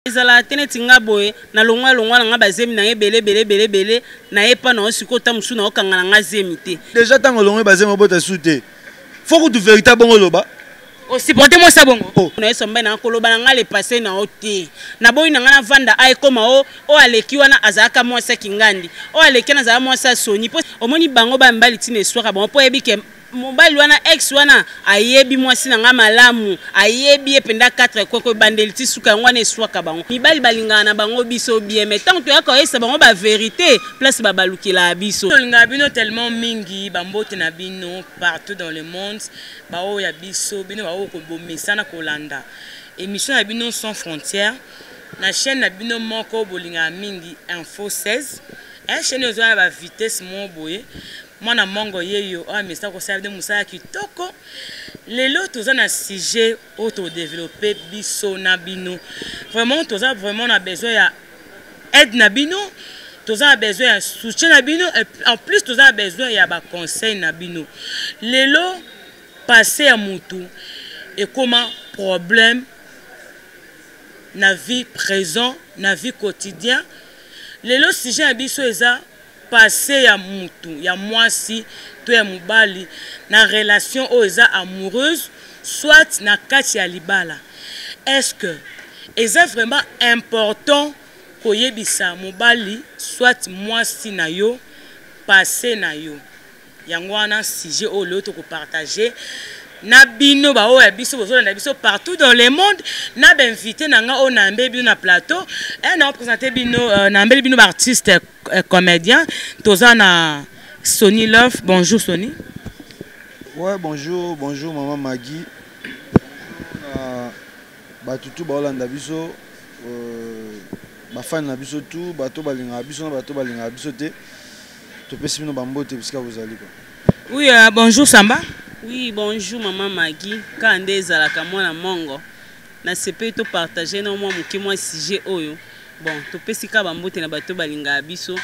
ezala tene tinga boye na longwa na nga bazemi na bele na epa na osiko ta musu na okanga na nga zemi te. Déjà tango longwa bazemi bota sute. Faut que tu véritable bongo loba. O supporter moi ça bongo. Na esomba na koloba na nga le passé na oti. Na boyi na nga na vanda ay koma o aleki wana azaka moi sa kingandi. O aleki na za moi sa soni. Omoni bango ba mbali tine soka bon po ebike mobali wana ex wana ayebi mwasi na nga malamu ayebi ependa 4 koko bandeli ti suka ngwana eswaka bango mibali balingana na bango biso bien mais tant to yako esa bango ba vérité place ba balukela biso linga bino tellement mingi bambote na bino partout dans le monde ba o ya biso bino ba o ko bomisa na kolanda émission na bino sans frontières na chaîne na bino moko bolinga mingi info 16 chaîne ozo ba vitesse mo boye Mwana mongo yeyo a mesa ko serve de musaya kitoko lelo toza na sujet auto développer biso na bino vraiment toza vraiment na besoin ya aide na bino toza na besoin ya soutien na bino et en plus toza na besoin ya ba conseil na bino lelo passer à mutu et comment problème na vie présent na vie quotidien lelo sujet ya biso eza passé ya mutu ya mwasi to ya mubali na relation oza amoureuse soit na kati ya libala est-ce que eza vraiment important koyebisa mubali soit mwasi na yo passé na yo yango wana sujet o leo to ko partager na bino ba o ya biso bozo na biso partout dans le monde na ba invité na nga o na mbé na plateau et na présenter bino na mbé bino artiste comédien toza na Sony Love. Bonjour Sony. Ouais, bonjour maman Maggie. Ba tutu ba olanda biso ba fan na biso tout bato balinga biso na bato balinga biso te to pesi bino bambote bisika vous allez quoi. Oui, bonjour Samba. Oui, bonjour maman Maggie. Quand ezalaka mwana mongo na sepe to partager na moi muke moi sujet oyo. Bon, to pesika bambote na bato balinga biso.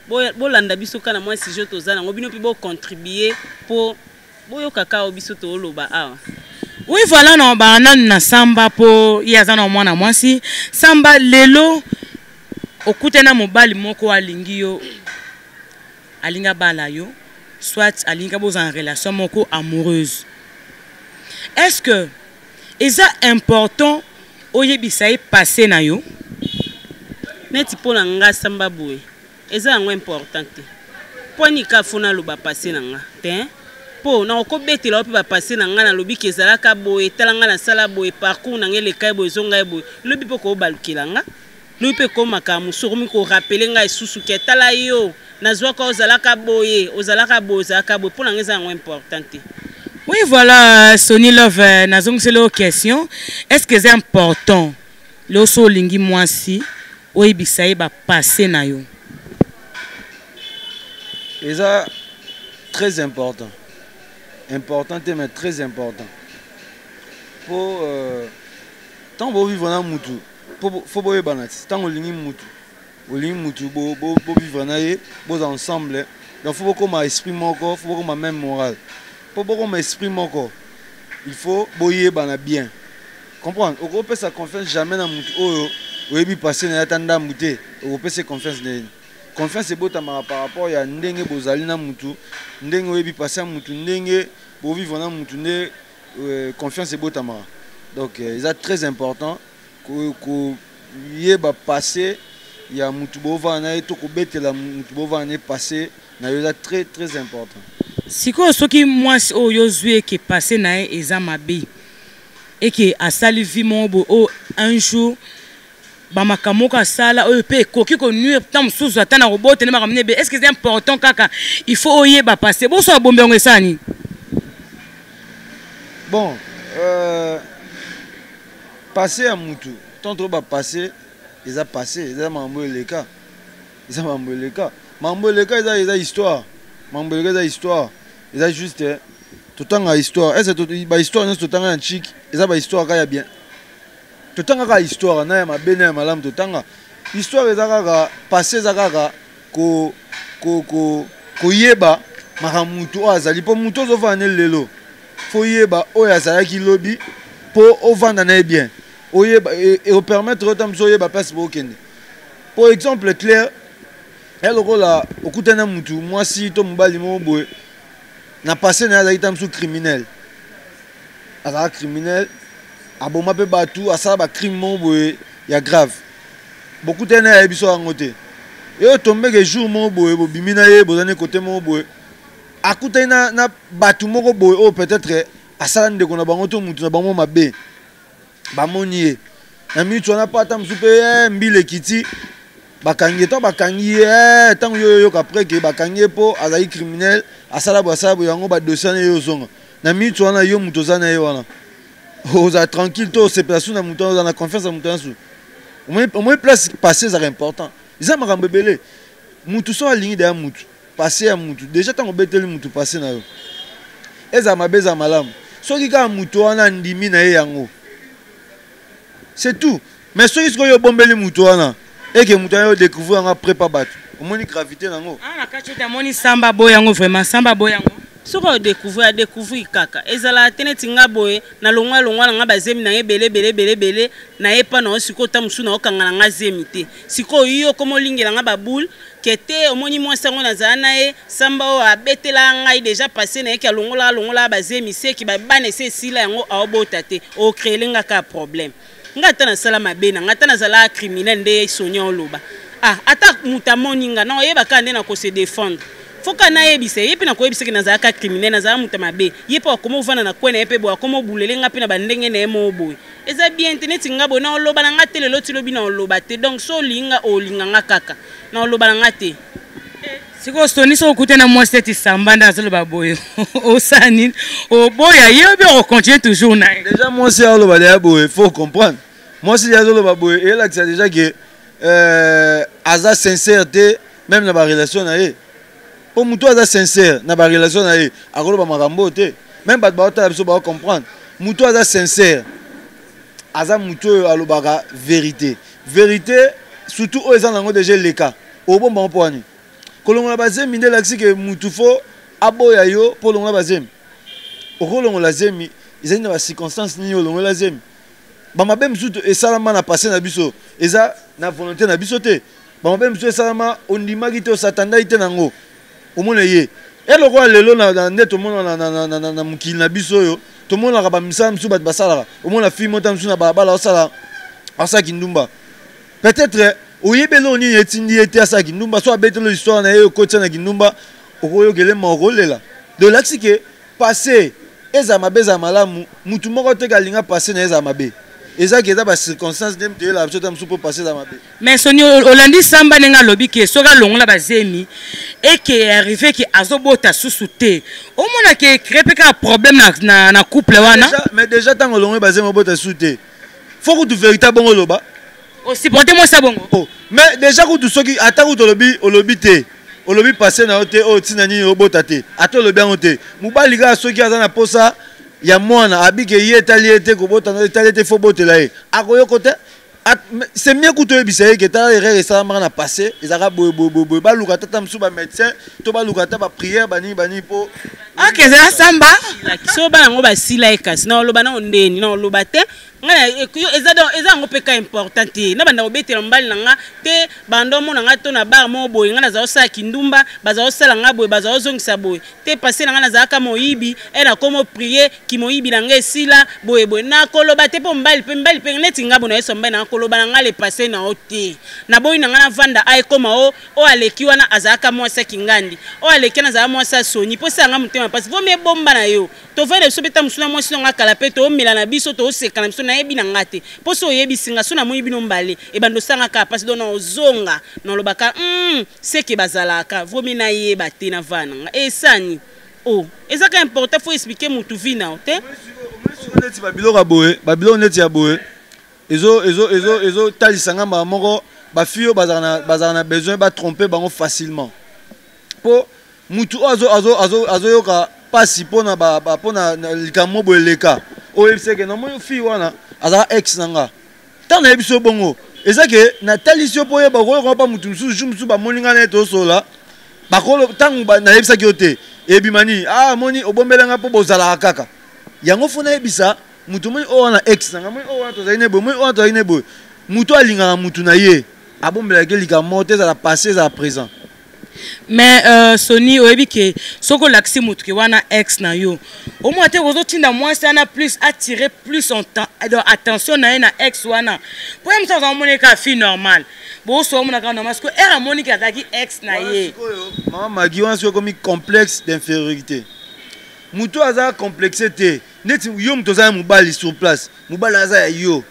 Bo landa biso kana moi sujet tozana ngobino pe bo contribuer pour boyo kaka biso to loba awa. Oui, voilà no bana na Samba po yazana mwana mwasi. Samba lelo okutena mobali moko alingi yo alinga bala yo. Soit alinga boza en relation moko amoureuse. Est-ce que eza important oyebisa e passé na yo? Neti pona nga Samba boye. Eza ngo important. Poni ka fona loba passé na nga. Te po na okobetela ope ba passé na nga na lobi kezalaka boye talanga na sala boye parcours na ngele kai boye zonga e boye. Lobi pe ko balukela nga. Lobi pe ko makamu sokomi ko rappeler nga esusu ke tala yo. Nazwaka ozalaka boye pour ngeza ngo important. Oui, voilà Sony Love nazong c'est la question. Est-ce que c'est important le so lingi mwasi oyebisa e ba passer na yo? Eza très important. Important mais très important. Pour tant bo vivre na mutu, faut boye banati. Tant lingi mutu Oling mutu bo vivre na ye bo ensemble donc faut beaucoup ma esprit moko faut beaucoup ma même morale faut beaucoup ma esprit moko il faut boyer bana bien comprendre o peut sa confiance jamais na mutu oyo oyebi passer na tanda muté o peut se confiance na confiance e bota par rapport ya ndenge bozali na mutu ndenge oyebi passer mutu ndenge bo vivre na mutu ne confiance e bota donc c'est très important ko yeba passer il y a Moutoubo na to ko betela Moutoubo na passé na yo très très important. Siko soki moi o yozue qui passé na eza mabe et que asali vi mon bo o un jour ba makamoka sala o pe koki ko nuire tam suzu atana robot ne makamne be est-ce que c'est important kaka il faut oyer ba passer bo so bombe ngo esani. Bon passer à Moutou tant trop ba passer ils ont passé, ils ont mambo les cas. Ils ont mambo les cas. Mambo les cas, ils ont histoire. Mambo les cas, ils ont histoire. Ils ont juste tout le temps histoire. Est-ce que bah histoire n'est tout le temps un chic. Ils ont histoire quand il y a bien. Tout le temps histoire. Na ma bene malam tout le temps. Histoire ils ont passé zagaga ko yeba maramutu azali po muto zo vanel lelo. Fo yeba o ya zaki lobby po o vanda na bien. et au permettre autant de place pour kende. Par exemple clair, elle là au kutana mutu moi si to mbali mo boy na passé na zaita sous criminel. Ala criminel aboma pe batu asala ba crime mo boy ya grave. Beaucoup de na biso angote. Et tombe que jour mo boy bo bimina ye bo zane côté mo boy. Akuta na batu moko boy o peut-être asala ndeko na bango to mutu na bango mabe. Ba monier. Na minute on a pas tam soupe mbile kiti. Bakangi to bakangi tant yo après que bakangi po azali criminel asala bo yango ba dossier yo zonga. Na minute on a yo mutu zana yo wana. Oza tranquille to se place na mutu na confiance na mutu sou. Au moins place passer c'est important. Ils ont makambo belé. Mutu so alingi de mutu. Passer à mutu. Déjà tant obeteli mutu passer na yo. Eza mabeza malamu. Soki ka mutu wana ndimi na ye yango. C'est tout. Mais soki ko yo bombeli mutu wana et que mutu yo découvrir nga prépa bat. Au moins gravité nango. Ah na kacheta moni samba boyango vraiment samba boyango. Soko découvrir kaka ezala teneti nga boye na longwa nga bazemi na ebele na epa na siko ta musu na okanga nga zemi te siko yo komo lingela nga babul kete omoni moi sango na zana e samba o abetela ngai déjà passé na eki longola bazemi se ki ba bane se sila yango aobota te o créer nga ka problème nga ta na sala mabena nga ta na zala criminel nde sonya oloba ata mutamoni nga na oyeba ka nde na ko se défendre. Faut qu'on aille bise, yé pina ko yebise na zaka criminel na zaka muta mabe. Yé pa komo vana na kwena yé pe bo komo bulele nga pina bandenge na mo boy. Eza bien internet nga bo na oloba na nga tele loti lobi na oloba te. Donc so linga o linga nga kaka. Na oloba na nga te. Siko stoni so kute na moi cette sambanda zo ba boy. O sani o boy yé bi on continue toujours na. Déjà moi c'est oloba de boy, faut comprendre. Moi c'est oloba boy et là c'est déjà que aza sincérité même dans la relation na yé. Pour mutu aza sincère na ba relation na ye akolo ba makambo te même ba ta biso ba comprendre mutu aza sincère aza mutu alobaka vérité surtout o ezana ngo déjà le cas o bomba mponi kolongola bazemi nde laksi ke mutu fo aboya yo pour longola bazemi o kolongola zemi ezali na ba circonstances ni olongola zemi ba mabe msutu esalama na passé na biso eza na volonté na biso te ba mabe msutu esalama ondimaki te osatanda ite nango omona ye elo kwa lelo na ndeto mona na mukili na biso yo to mona ka ba misala msu bat basala omona fi mota msu na balabala osala kindumba peut-être oyebelo ni etindi ete asa kindumba so abetelo histoire na ye ko tsana kindumba okoyo gele marolela de l'axi que passé eza mabeza malamu mutu moko te kalinga passé na eza mabe eza ke eza ba circonstances dem te la chota msu pour passer za mabe mais soni olandi samba nenga lobi ke soka longola bazemi et que arrivé que azobota susu te omona ke créer ka problème na couple wana mais déjà tant longola bazemi obota susu te faut que tu véritable bon loba o supporter moi ça bongo mais déjà que tu soki ata ku to lobi te olobi passer na hote o tina ni obota te ata lobi an te mubali ga soki azana posa ya mwana abike ye taliete ko bota na taliete fo botela ye akoyo kote c'est mieux que tu ebisa que ta erreur ça m'a passé ezaka boy ba luka tata msu ba médecin to ba luka ta ba prière bani po OK ça samba la kiso ba ngo ba sila ekasi na oloba na ondeni na oloba te ngana eza ngo peka important na banda obetela mbali na nga te bando mo na nga to na bar mo boy ngana za osala kindumba baza osala nga boy baza ozongisa boy te passer na nga za ka moyibi e na komo prier ki moyibi na nga esila boy na koloba te po mbali pe neti nga bona eso mbali na koloba na nga le passer na ote na boy na nga na vanda ay koma o aleki wana azaka mwasa kingandi o aleki na za mwasa soni po sanga mutema parce vo me bomba na yo to vele so beta musuna mwasi nga kala pe to mila na biso to seka na biso na yebi na ngate po so yebi singa so na moyibi no mbale e bando sanga ka parce dona ozonga na lobaka seke bazalaka vo me na yeba te na vana esani ezaka important faut expliquer mutu vina te neti babilo neti ya boye ezo talisanga moko ba fio bazana besoin ba tromper bango facilement po mutu azo yoka pasi pona pona likamo boeleka o ebiseke na moyo fi wana aza ex nanga tana ebiso bongo ezake na talisio po yeba ko pa mutu msu ba moninga na to sola bakolo tangu na ebisaki ote ebimani moni obombelenga po bozala kaka yango fona ebisa mutu moi o wana ex nga moi o wana tozali bo moi o wana tozali bo mutu alingaka mutu na ye abombela ke lika morte za la passé za présent. Mais Sony oyebi ke soko laxi mutu ke wana ex na yo au moins te ozo tinda moins ça na plus attirer plus en temps attention na ex wana pour même ça on monnaie ka fille normal bon so on na ka normal parce que era monique ataki ex na ye maman Magui wana so comme complexe d'infériorité mutu aza complexité neti yo mutu za mobali sur place mobali aza ya yo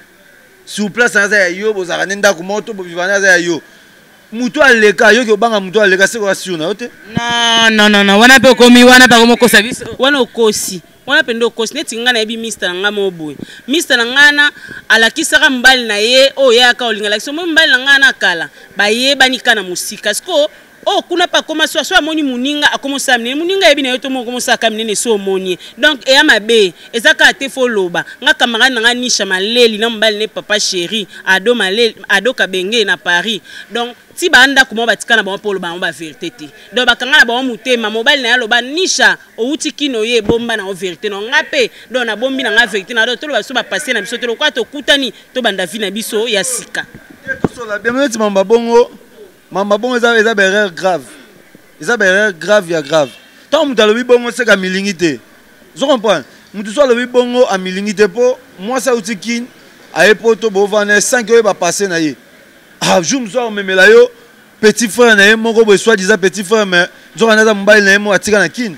sur place aza ya yo bozaka nenda ku moto bo vivana aza ya yo mutu aleka yo ke banga mutu aleka se ko siuna ote non wana pe komi wana pa komo kosa biso wana okosi wana pendo okosi neti ngana yebi mister nga moboy mister ngana alakisaka mbali na ye o yaka olinga lakso mbali ngana kala ba ye banika na musika sko oh kuna pa koma so amoni muninga akomosa mne muninga yebi na yo to mo komosa ka mne so omoni donc e ya mabe ezaka te foloba nga camarade nga nisha maleli na mbali ne papa chéri ado maleli ado kabenge na Paris donc ti banda kuma batikana ba polo ba vérité te donc bakanga na ba mutema mobile na yaloba nisha outi kino ye bomba na vérité no ngape donc na bombi na nga vérité na do to ba so ba passer na biso te lokwa to kutani to banda vi na biso ya sika to so la bienvenue mamba bongo Mama bon eza erreur grave. Eza erreur grave ya grave. Tant mutu alobi bongo c'est ka milingité. Je comprends. Mutu so alobi bongo a milingité po moi ça utikin a epoto bo vane 5 euros ba passer na ye. Ah jour muso memela yo petit frère na ye moko bo soit disant petit frère mais zo kana za mobile na ye mo atika na kin.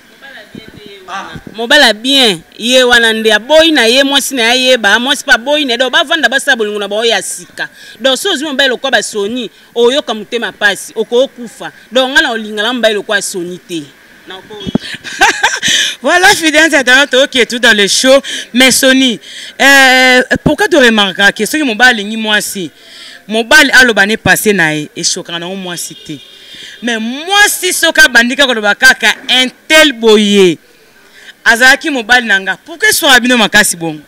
Mobala bien ye wana ndia boy na ye mwasi na ye ba mwasi pa boy ne do ba vanda ba sabolingo na ba ya sika donc so zimo mbele kwa ba Sony oyo ka mutema pasi oko kufa donc ngana olingala mbele kwa Sony te na boy. Voilà fidèles internautes qui est tout dans le show mais Sony pourquoi tu remarques que ce qui mobile ni mwasi mobile alobane passé na ye et choquant na mwasi te mais mwasi soka bandika ko ba kaka un tel boyer azaki mobile nanga pourquoi soit bino makasi bongo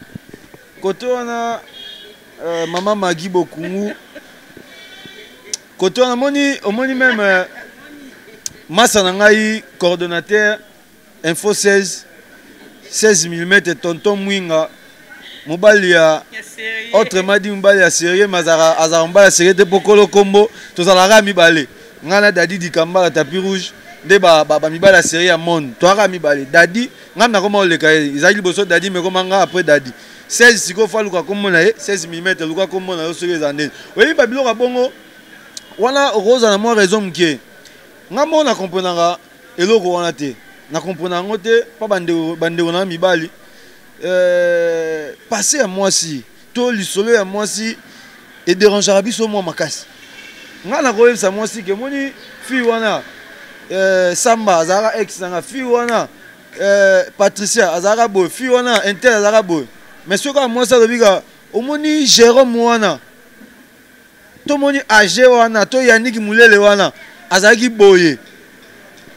côté wana maman Magui Bokungu côté wana omoni même massa ngai coordonnateur info 16 mm tonton Mwinga mobile ya autrement dit mobile ya sérieux mazara azara mobile sérieux de pokolo kombo tozalaka mibale ngana dadi dikamba tapis rouge de ba mibala série ya monde toaka mibale dadi ngam na koma oleka ezali boso dadi me koma nga après dadi 16 siko fa luka komona ye 16 mm luka komona yo soki ezande oyi ba biloko bongo wana roza na mo raison mkie ngamo na comprendre eloko wana te na comprendre ngote pa bande na mibali passer à moi si to lisolo ya moi si et dérangera biso mo makasi ngana ko yebisa moi si ke moni fi wana Samba azara ex nanga fi wana Patricia azara boy fi wana Intel azara boy mais ce que moi ça dobika omoni Jérôme wana to moni age wana to Yannick Mulele wana azaki boye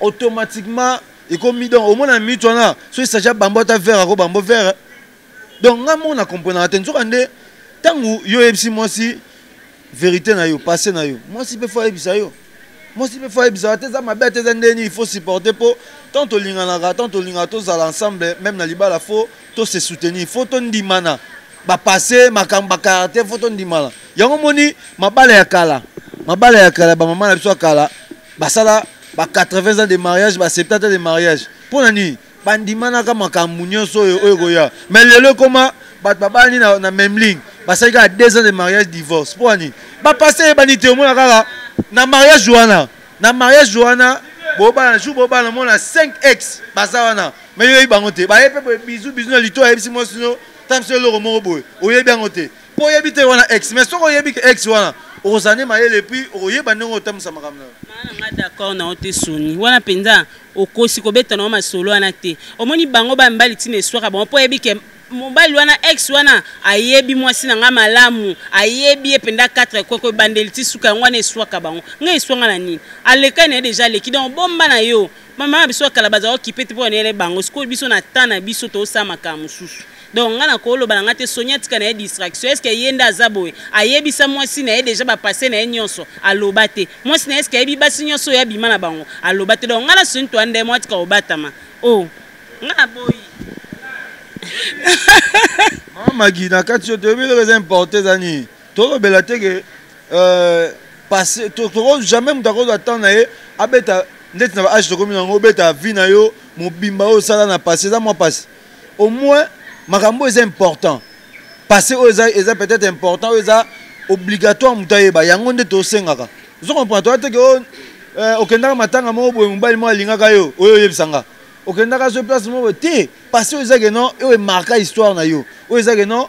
automatiquement et comme donc au moins mi wana so ça ja bambo ta faire ko bambo faire donc ngamo na comprendre attention ande tangu yo ebisi moi si vérité na yo passé na yo moi si peut faire ebisa yo moi si peux faire bizarre ça ma bête il faut supporter pour tant au lingana tant au lingato à l'ensemble même na libala faut to se soutenir faut ton dimana ba passer makamba caractère faut ton dimana yango moni mabala ya kala ba maman na biso kala ba sala ba 80 ans de mariage ba 70 ans de mariage pour nani bandimana ka makambu nyonso oyo goya mais lelo koma ba babani na même ligne ba sala 2 ans de mariage divorce pour nani ba passer banité au moins kala na mariage Joana boba jour boba na mona 5x bazawana mais yo ibangote ba yepe bisou na lito yebisi mo sino tamse lo mo boy oyebi angote po yebite wana x mais soko yebi ke x wana ozane mayele puis oyeba ndongo tamsa makamna nga d'accord na ote Sony wana penza okosi ko beta na masolo wana te omoni bango ba mbali tine soka bon po yebi ke mobile wana ex wana ayebi mwasi na nga malamu ayebi ependa 4 koko bandeli ti suka ngwana eswaka bango nga eswanga na nini aleka ne déjà leki donc bomba na yo mama biso kala baza occupé te po ne bango sko biso na tana biso to sa makamu susu donc nga na ko lo balanga te Sonia tika na distraction est-ce que yenda azaboy ayebi sa mwasi na déjà ba passer na nyonso aloba te mwasi na est-ce que yebi basi nyonso ya bima na bango aloba te donc nga na Sonia to ande mwatika obatama oh nga na boy Magi na kati te bi les importer zani to bela te que passer to jamais m'dako attendre na ye abeta ndeti na âge to comme ngo beta vie na yo mobimba o sala na passer ça moi passe au moins makambo est important passer eza peut-être important eza obligatoire mutayeba yango nde to sengaka vous comprenez toi te que okendaka matanga mo boye mobali mo alingaka yo oyo yebisanga okendaka so place mo te passer eza que non e marquer histoire na yo o eza que non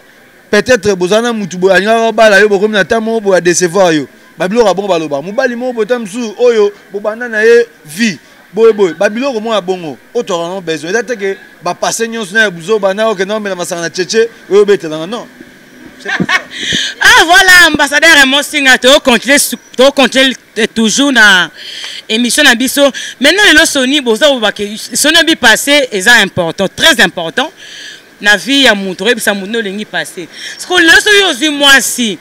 peut-être bozana mutu boye alingaka bala yo bokomi na tamo boye décevoir yo babiloko bon baloba mobali mo botam su oyo bobanda na ye vie boye babiloko mo ya bongo otorano besoin eza te que ba passer nyonso na buzo bana o que non mais la masanga na tchétché oyo betelanga non. Ah voilà, ambassadeur Raymond Singa, tu continues toujours dans l'émission Nabiso. Maintenant, le Sony, Sony bi passé, c'est important, très important. Na vie ya mutu, ça mutu lengi passé. Parce que le Sony aussi moi si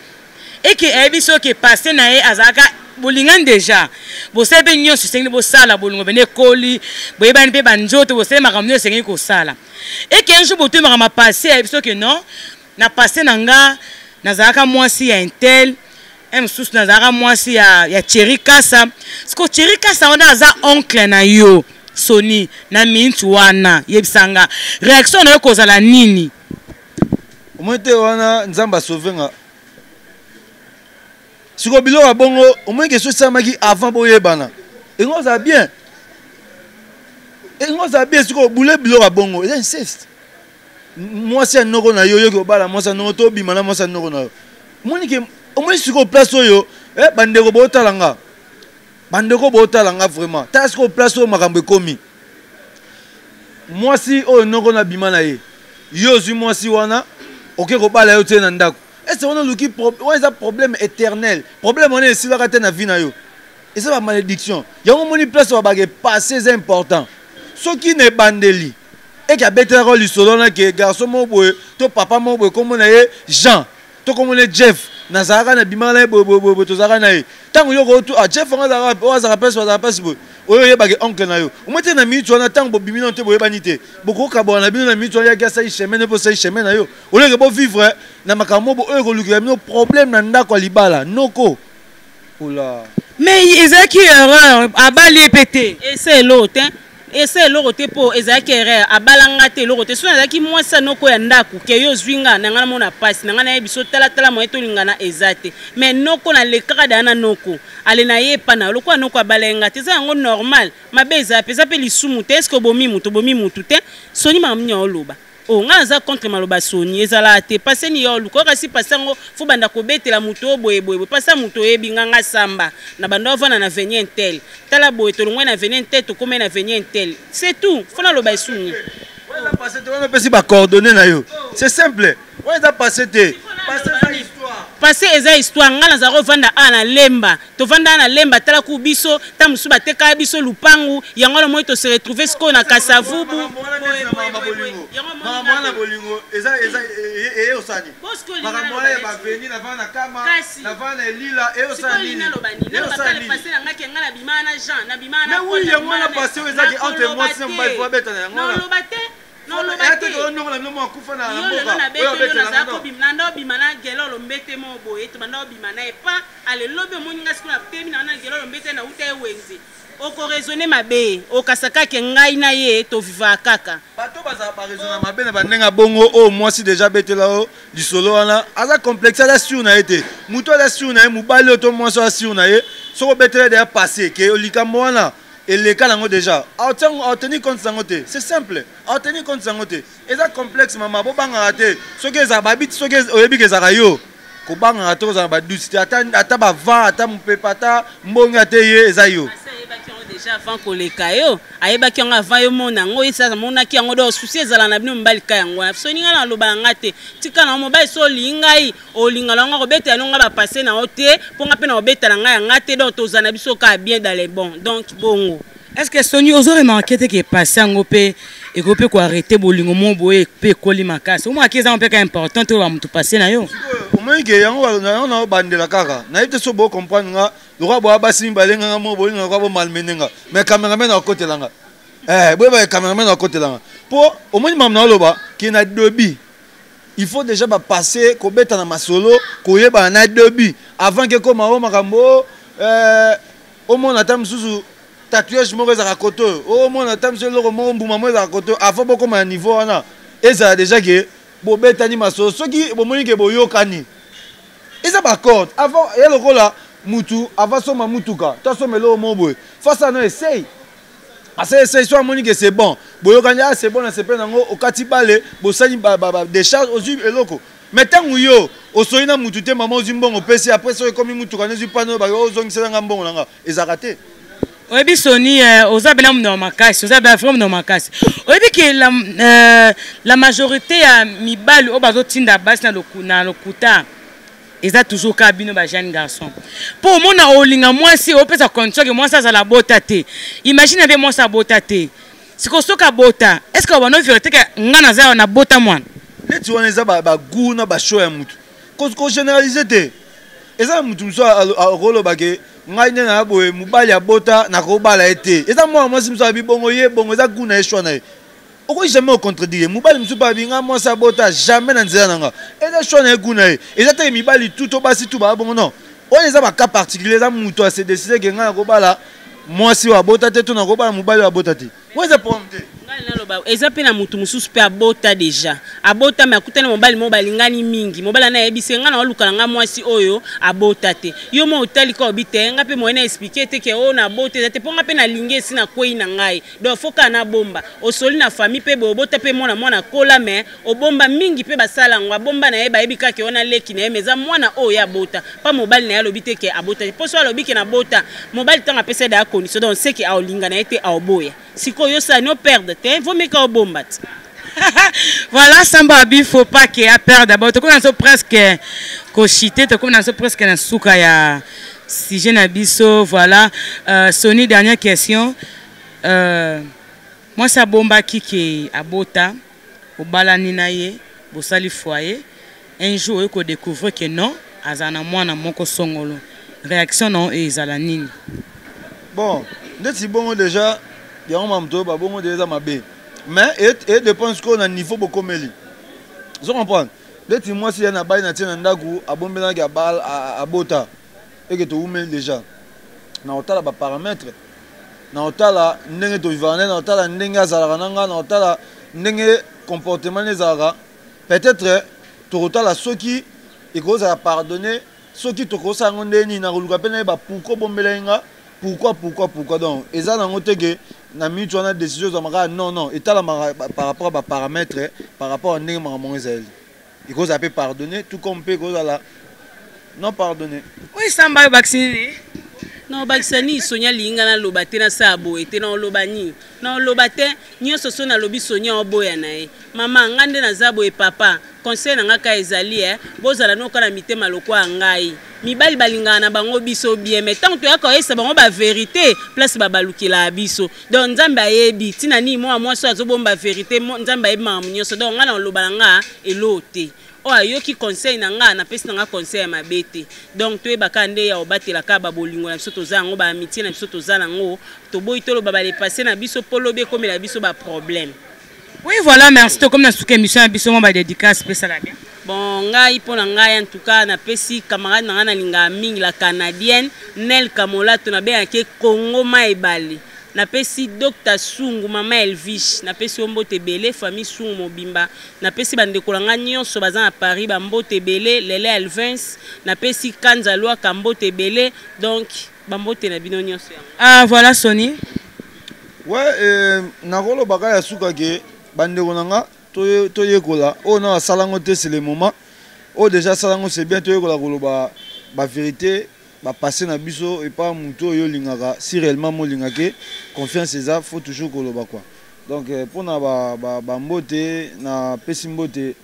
et que Ebiso qui est passé na e azaka bolingan déjà. Bo sebe nyo susengi bo sala bolungo bene koli, bo yebani pe banjoto bo sebe makamno sengi ko sala. Et que un jour botu makama passé Ebiso que non. Na passé nanga nazaka mwasi ya intel msusu nazaka mwasi ya Thierry Kasa siko Thierry Kasa ona za oncle na yo Sony na mintu wana yebisanga réaction na yo kozala nini omwete wana nzamba sauvenga siko biloko bongo omweke so samaki avant boyebana engo za bien siko boule biloko bongo eza inceste moi c'est un euro na yo yo bala moi c'est un euro to bimana moi c'est un euro na yo moni ke au moins sur place yo bandeko botalanga vraiment ta sur place o makambe komi moi si o euro na bimana ye yo zu moi si wana OK ko bala yo tena ndako est-ce on a luki problème éternel problème on est si la rate na vie na yo et ça va malédiction yango moni place o bagé passer c'est important ce qui n'est bandeli et qui a bêté rôle solo na que garçon mo boy to papa mo boy comme on est Jean to comme on est Jeff nazara na bimala bo to zara na ye tango yo ko to Jeff on a passe boy oyo ye bagé oncle na yo o mete na mi to na tango bo bimino te boy banité boko ka bo na bino na mi to ya ga sa chemin ne po sa chemin na yo o le bo vivre na makambo bo oyo ko luki no problème na ndako libala noko oula mais ezaki erreur abali pété et c'est l'autre hein. Et c'est l'autre pour ezaki erreur abalanga te l'autre so ezaki moi ça noko ya ndaku ke yo zwinga na ngana mona passe na ngana yebiso tala mo eto lingana ezate mais noko na lekaka dana noko ale na yepa na lokwa noko abalenga te ça ngo normal mabeza pesa pe lisumu te est-ce que bomi mutu te Sony mamnya oloba o nga za contre maloba Sony ezala te passe ni yo luko kasi passe ngo fu banda ko betela mutu boye passa mutu ebinga nga samba na banda vana na venir tel tala boye to longwa na venir tel to comme na venir tel c'est tout fona loba Sony ouais passer te on peut si ba coordonner na yo c'est simple ouais ça passer te passer ça histoire passer eza histoire nga na za vanda ana lemba to vanda ana lemba tala ku biso ta musu bateka biso lupangu yango mo to se retrouver sko na Kasavubu mwana bolingo eza osani makambo ya ba veni na vana kama na vana elila osani na batale passer nga ke nga na bimana Jean na bimana mais oui yango na passer eza ki entre moi c'est mbali fois beta na yango non lobate non lobate ete no na mo kufa na mboka na bete na za ko bimana bimana gelo lombete mo boye to banda bimana e pa ale lobe moninga siku na temi na gelo lombete na uta ewenzi oko raisonner mabe okasaka ke ngai na ye to viva kaka bato baza ba raisonner mabe na bandenga bongo o moi si déjà betela o du solo wana aza complexe ala sur na été muto ala sur na mubali to moi so sur na ye so betela déjà passé ke olikambo wana et les cas nango déjà a tenir compte sangote c'est simple a tenir compte sangote eza complexe mama bo banga raté so ke za babit so ke oyebi ke za rayo ko banga raté za ba douce ata ba va ata mpepata mbonga te ye eza yo déjà avant koleka yo ayeba ki nga va yo mona ngo isa mona ki ngo do souci ezala na bino mbali ka yango so ninga na loba ngate tika na mobile so lingai o lingala ngo beta no nga ba passer na ote ponga pe na obeta na nga ngate do tozana biso ka bien dans les bons donc bongo est-ce que Sony ozo remarquer te que passer ngo pe et ko pe ko arrêter bolingo mo boye pe koli makasi o mo akiza pe ka important to ba mutu passer na yo o mo nge yango na bandela kaka na ite so bo comprendre nga le roi boa basi balenga mo bolinga ko bo malmenenga mais cameraman à côté langa boye ba cameraman à côté langa po o mo mam na loba ki na dobi il faut déjà passer kobeta na masolo koyeba na debi avant que koma o makambo au moins na tam susu tatouage moko za koto au moins na tam selo ko mo mbuma mo za koto avant boko ma niveau wana eza déjà que bobeta ni masolo soki bomoni ke boyokani eza ba corde avant ya lokola mutu avant soma mutuka ta somelo mo boy face à no essaye essaye soit moni que c'est bon boyokani c'est bon na c'est pas nango okati bale bosani des charges aussi eloko mais tangu yo osoina mutu te maman ozimbongo pesi après so comme mutuka nezu pano ba ozongisa nga mbongo nanga eza raté. Oyebi Sony oza bela mno makasi oza bela vraiment mno makasi oyebi que la majorité ya mibali o bazotinda basi na lokuta eza toujours ka bino ba jeune garçon pour mona olinga mwasi opesa condition que mwasi azala bota te imagine be mwasi abota te siko soka bota est-ce que bano vérité que ngana za na bota mwana neti wana eza ba goût na ba show ya mutu ko généraliser te eza mutu mso rolo bake ngai ne na boye mubali abota na ko bala ete eza moi mwasi mso abibongo ye bongo eza goût na eshwa na ye oko jamais contredire mubali mso ba binga mwasi abota jamais na nzela nanga eza shwa na goût na ye eza te mibali tout basi tout ba bongo non on eza ba cas particulier eza mutu a se décider que ngai ko bala mwasi wa abota te to na ko bala mubali wa abota te wo eza problème te eza pe na mutu mususu pe abota déjà abota me akutana mobali mo balingani mingi mobali na yebise nga na olukala nga mwasi oyo abota te yo mo otali ko obite nga pe moyena expliquer te ke o na abota te ponga pe na lingi si na kwei na ngai do foka na bomba osoli na famille pe bobota pe mwana kola me obomba mingi pe basala ngwa bomba na yeba yebika ke ona leki na yemeza mwana oyo abota pa mobali na yalobi te ke abota te poso alobi ke na bota mobali tanga pesa da condition donc c'est que aolinga na ete aoboya sikoyo ça no perdre te vaut mieux qu'au bombat. Voilà, Samba Abi, faut pas qu'il y ait peur d'abord. Tu connais presque cochité, tu connais presque un souka ya si j'ai n'abisso. Voilà, Sony, dernière question. Moi, ça bomba qui est à Bota, au balaninaye, au sali foyer. Un jour, on découvre que non, azana moi na moko songolo. Réaction non et zalanine. Bon, c'est bon déjà. Il y a un mamto, bon déjà ma bé. Mais et dépend qu'on a un niveau beaucoup meli. Je comprends. Dès moi si y a un bail na tient un dagu, à bon ménage à bal à bota et que tu oumel déjà. Na otala ba paramètres. Na otala ndenge to vivane, na otala ndenge azala nanga, na otala ndenge comportement les ara. Peut-être tu otala soki et cause à pardonner, soki to kosa ngondeni na ruluka pena ba pourquoi bombelenga. Pourquoi donc et ça dans notre que na minute on a décision non et par rapport à paramètres par rapport à ndenge maman Israël il cause peut pardonner tout comme peut cause là non pardonner oui Samba vacciner non vacciner sonya linga na lobate na sabo ete na lobani na lobate nyoso so na lobi sonya oboya na e mama ngande na zabo e papa conseil na ngaka ezali bozala no kana mitema lokwa ngai mibali balingana na bango biso bien mais tant que yako esa bango ba vérité place ba balukila biso donc nzambe ayebi tina ni moi so azobomba vérité nzambe ayebi mamunyoso donc ngana loba nga elote o ayoki conseil na nga na pesi nga conseil ya mabete donc to ebaka nde ya obatela ka ba bolingo na biso toza ngo ba amitié na biso toza ngo to boyi to loba bale passer na biso polobe comme la biso ba problème. Oui voilà merci to comme na souke émission biso mo ba dédicace spécial bien. Bon, ngai pona ngai en tout cas na pesi camarade na ngana linga mingi la canadienne Nel Kamola to na be ke Congo Maibali na pesi Dr Sungu mama Elvish na pesi ombote belé famille Sungu mobimba na pesi bande kolanga nyonso baza na Paris ba mbote belé Lele Elvins na pesi Kanzalwa kambote belé donc ba mbote na bino nyonso. Ah voilà Sony. Ouais na rolo baka ya suka ke bande kolanga to yekola o na salango te c'est le moment o déjà salango c'est bien to yekola koloba ba vérité ba passer na biso et pas muto yo lingaka si réellement mo lingake confiance ça faut toujours koloba quoi donc pour na ba mbote na pesi mbote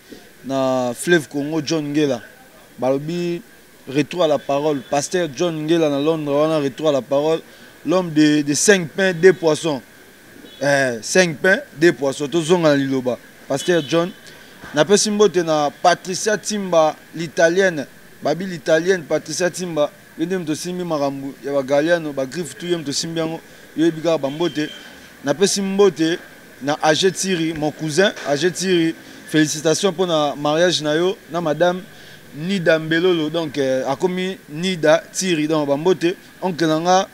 na fleuve Congo John Ngela balobi retour à la parole pasteur John Ngela na Londres on a retour à la parole l'homme de 5 pains 2 poissons 5 pains 2 poissons to zonga na liloba pasteur John na pesi mbote na Patricia Timba l'italienne babi l'italienne Patricia Timba yende mto simbi makambu ya ba Galiano ba griffe tout yem to simbi yango yebika ba mbote na pesi mbote na Ajetiri mon cousin Ajetiri félicitations pour le mariage nayo na madame Nida Mbelolo donc a commis Nida Thierry donc bambote oncle nanga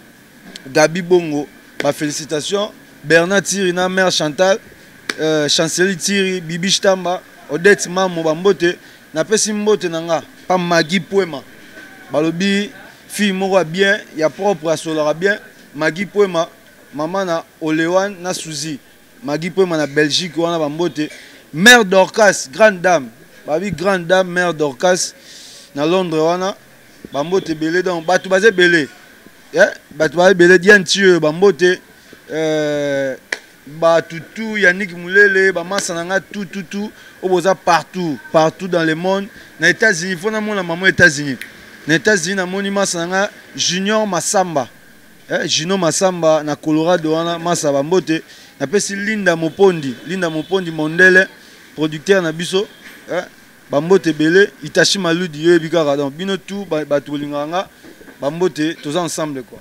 Gabi Bongo ba félicitations Bernard Thierry na mère Chantal Chancelier Thierry Bibi Stamba Odette Mamo bambote na pesi mbote nanga pa Magui Poema balobi fille moko bien ya propre à solara bien Magui Poema maman na Olewan na Suzy Magui Poema na Belgique wana bambote mère Dorcas grande dame babi grande dame mère Dorcas na Londres wana bambote belé donc batu bazé belé batu bazé belé dian tieu bambote batutu Yannick Moulele bamasa nanga tout oboza partout dans le monde na États-Unis fona mona maman États-Unis na États-Unis na moni masa nanga Junior Masamba Junior Masamba na Colorado wana masa bambote na pesi Linda Mopondi Mondele producteur na biso bambote belé Itachi Maludi yo bikara donc bino tout batu linganga bambote tous ensemble quoi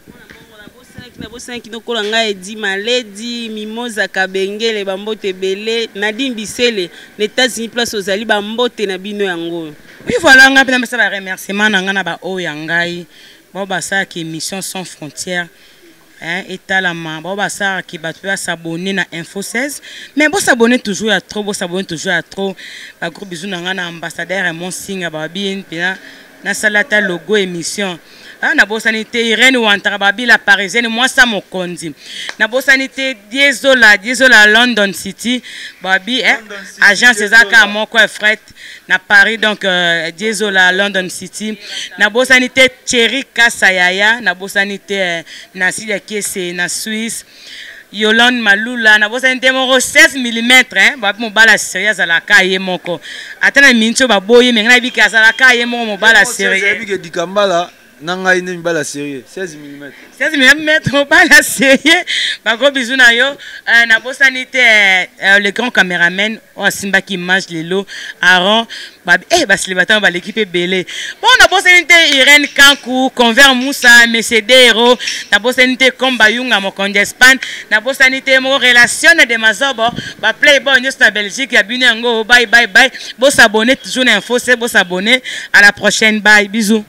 na bosanki nokola nga edi maledi mimoza kabengele bambote belé Nadine Bisele na États-Unis place ozali bambote na bino yango oui voilà nga pena mesa ba remerciement na nga na ba o yangai bo basa ki mission sans frontières etalama bo basa ki batu ya s'abonner na Info 16 mais bo s'abonner toujours à trop ba gros bisous na nga na ambassadeur mon signe ba bien pena na salata logo émission na bosanité Irène Ouantara babi la parisienne moi ça mon kondi na bosanité Diezola London City babi agence Zaka moko fret na Paris donc Diezola London City na bosanité Thierry Kasayaya na bosanité Nasida Kese na Suisse Yolande Malula na bosanité moko 16 mm babi mobala sérieux à la kaye moko atana mincho baboye menga bika za la kaye moko mobala sérieux bika dikambala nanga ine mbala sérieux 16 mm mobala sérieux ba gros bisous na yo na bosanité le grand caméraman o simba qui image lelo Aaron ba célibataire ba l'équipe belé bon na bosanité Irène Kankou Convert Moussa Mercedero na bosanité Komba Yunga Mokonde Espagne na bosanité mo relation de mazobo ba playboy news na Belgique ya bino yango bye bo s'abonner toujours na Info, c'est bo s'abonner à la prochaine bye bisous.